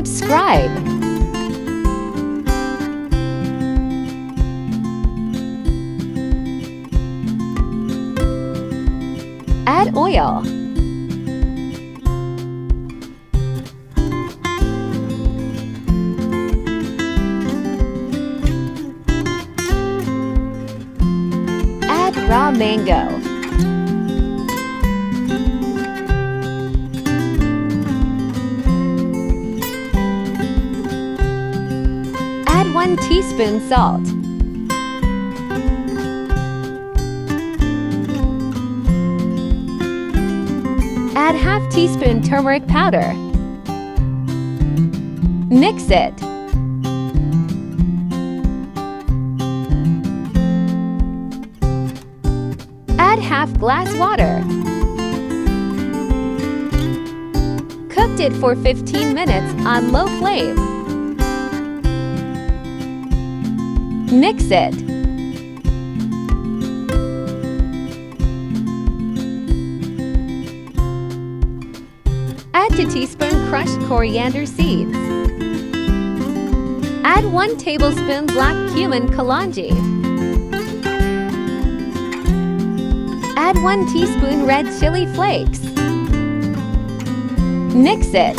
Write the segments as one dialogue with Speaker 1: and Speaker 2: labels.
Speaker 1: Subscribe. Add oil. Add raw mango. Add 1 teaspoon salt. Add half teaspoon turmeric powder. Mix it. Add half glass water. Cooked it for 15 minutes on low flame. Mix it. Add 2 teaspoons crushed coriander seeds. Add 1 tablespoon black cumin kalonji. Add 1 teaspoon red chili flakes. Mix it.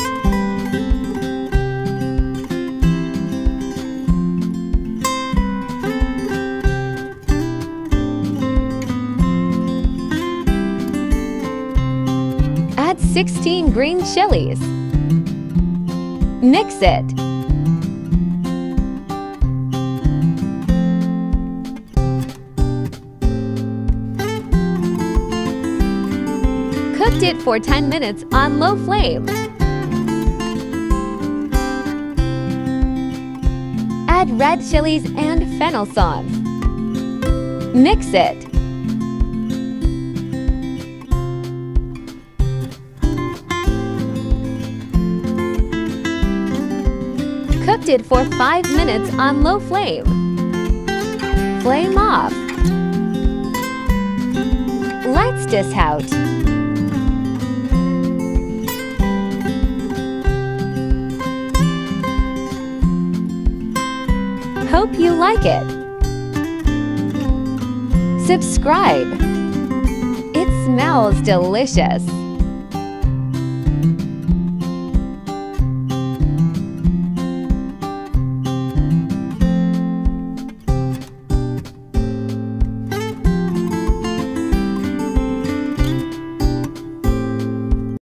Speaker 1: Add 16 green chilies. Mix it. Cooked it for 10 minutes on low flame. Add red chilies and fennel sauce. Mix it. Cooked it for 5 minutes on low flame. Flame off. Let's dish out. Hope you like it. Subscribe. It smells delicious.